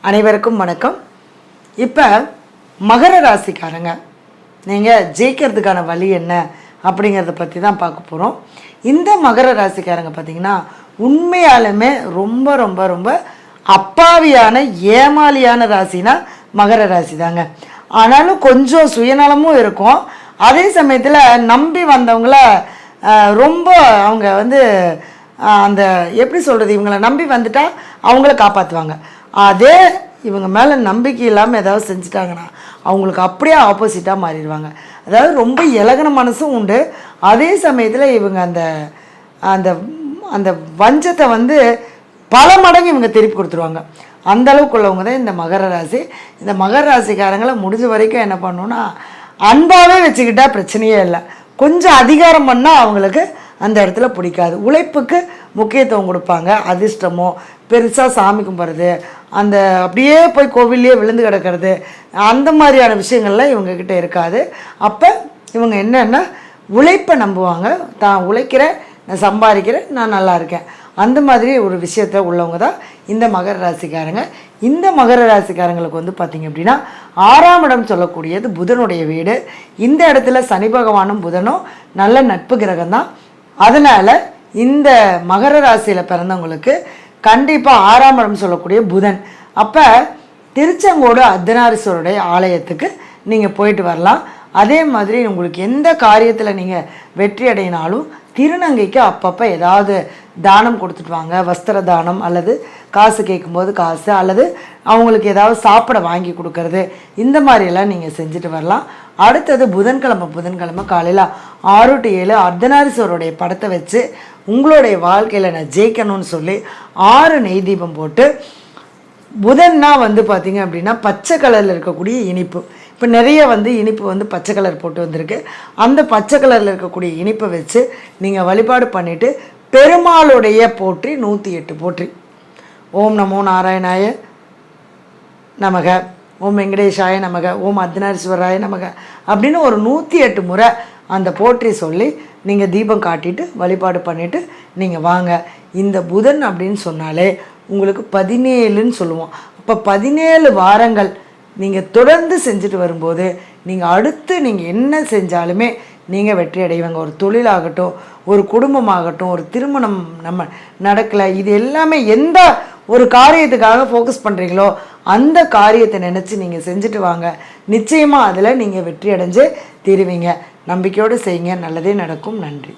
அனைவருக்கும் வணக்கம். இப்போ மகர ராசிக்காரங்க நீங்கள் ஜெயிக்கிறதுக்கான வழி என்ன அப்படிங்கிறத பற்றி தான் பார்க்க போகிறோம். இந்த மகர ராசிக்காரங்க பார்த்திங்கன்னா உண்மையாலுமே ரொம்ப ரொம்ப ரொம்ப அப்பாவியான ஏமாளியான ராசினா மகர ராசி தாங்க. ஆனாலும் கொஞ்சம் சுயநலமும் இருக்கும். அதே சமயத்தில் நம்பி வந்தவங்கள ரொம்ப அவங்க அந்த எப்படி சொல்கிறது, இவங்களை நம்பி வந்துட்டா அவங்கள காப்பாற்றுவாங்க. அதே இவங்க மேலே நம்பிக்கை இல்லாமல் ஏதாவது செஞ்சுட்டாங்கன்னா அவங்களுக்கு அப்படியே ஆப்போசிட்டாக மாறிடுவாங்க. அதாவது ரொம்ப இலகுன மனசும் உண்டு. அதே சமயத்தில் இவங்க அந்த அந்த அந்த வஞ்சத்தை பல மடங்கு இவங்க திருப்பி கொடுத்துருவாங்க. அந்த அளவுக்கு உள்ளவங்க தான் இந்த மகர ராசி. இந்த மகர ராசிக்காரங்களை முடிஞ்ச வரைக்கும் என்ன பண்ணணுன்னா அன்பாகவே வச்சுக்கிட்டா பிரச்சனையே இல்லை. கொஞ்சம் அதிகாரம் பண்ணால் அவங்களுக்கு அந்த இடத்துல பிடிக்காது. உழைப்புக்கு முக்கியத்துவம் கொடுப்பாங்க. அதிர்ஷ்டமோ பெருசாக சாமி கும்பிட்றது, அந்த அப்படியே போய் கோவில்லையே விழுந்து கிடக்கிறது, அந்த மாதிரியான விஷயங்கள்லாம் இவங்கக்கிட்ட இருக்காது. அப்போ இவங்க என்னென்னா உழைப்பை நம்புவாங்க. தான் உழைக்கிறேன், நான் சம்பாதிக்கிறேன், நான் நல்லா இருக்கேன், அந்த மாதிரி ஒரு விஷயத்த உள்ளவங்க தான் இந்த மகர ராசிக்காரங்க. இந்த மகர ராசிக்காரங்களுக்கு பார்த்திங்க அப்படின்னா 6ஆம் இடம் சொல்லக்கூடியது புதனுடைய வீடு. இந்த இடத்துல சனி பகவானும் புதனும் நல்ல நட்பு கிரகம் தான். அதனால் இந்த மகர ராசியில் பிறந்தவங்களுக்கு கண்டிப்பாக 6ஆம் இடம் சொல்லக்கூடிய புதன். அப்போ திருச்செங்கோடு அர்த்தநாரீஸ்வரருடைய ஆலயத்துக்கு நீங்கள் போயிட்டு வரலாம். அதே மாதிரி உங்களுக்கு எந்த காரியத்தில் நீங்கள் வெற்றி அடையினாலும் திருநங்கைக்கு அப்பப்போ ஏதாவது தானம் கொடுத்துட்டு வாங்க. வஸ்திர தானம், அல்லது காசு கேட்கும்போது காசு, அல்லது அவங்களுக்கு ஏதாவது சாப்பிட வாங்கி கொடுக்கறது, இந்த மாதிரியெல்லாம் நீங்கள் செஞ்சுட்டு வரலாம். அடுத்தது புதன்கிழமை காலையில் 6 to 7 அர்த்தநாரீஸ்வரருடைய படத்தை வச்சு உங்களுடைய வாழ்க்கையில் நான் ஜெயிக்கணும்னு சொல்லி 6 நெய் தீபம் போட்டு, புதன்னா பார்த்திங்க அப்படின்னா பச்சை கலரில் இருக்கக்கூடிய இனிப்பு, இப்போ நிறைய இனிப்பு பச்சை கலர் போட்டு வந்திருக்கு. அந்த பச்சை கலரில் இருக்கக்கூடிய இனிப்பை வச்சு நீங்கள் வழிபாடு பண்ணிவிட்டு பெருமாளுடைய போற்றி 108 போற்றி, ஓம் நமோ நாராயணாய நமக, ஓம் வெங்கடேஷாய நமக, ஓம் அர்த்தநாரீஸ்வராய நமக அப்படின்னு ஒரு 108 முறை அந்த போற்றி சொல்லி நீங்கள் தீபம் காட்டிட்டு வழிபாடு பண்ணிவிட்டு நீங்கள் வாங்க. இந்த புதன் அப்படின்னு சொன்னாலே உங்களுக்கு 17ன்னு சொல்லுவோம். அப்போ 17 வாரங்கள் நீங்கள் தொடர்ந்து செஞ்சுட்டு வரும்போது அடுத்து நீங்கள் என்ன செஞ்சாலுமே நீங்கள் வெற்றி அடைவீங்க. ஒரு தொழிலாகட்டும், ஒரு குடும்பமாகட்டும், ஒரு திருமணம் நம்ம நடக்கலை, இது எல்லாமே எந்த ஒரு காரியத்துக்காக ஃபோக்கஸ் பண்ணுறீங்களோ அந்த காரியத்தை நினச்சி நீங்கள் செஞ்சுட்டு வாங்க. நிச்சயமாக அதில் நீங்கள் வெற்றி அடைஞ்சு தீருவீங்க. நம்பிக்கையோடு செய்யுங்க, நல்லதே நடக்கும். நன்றி.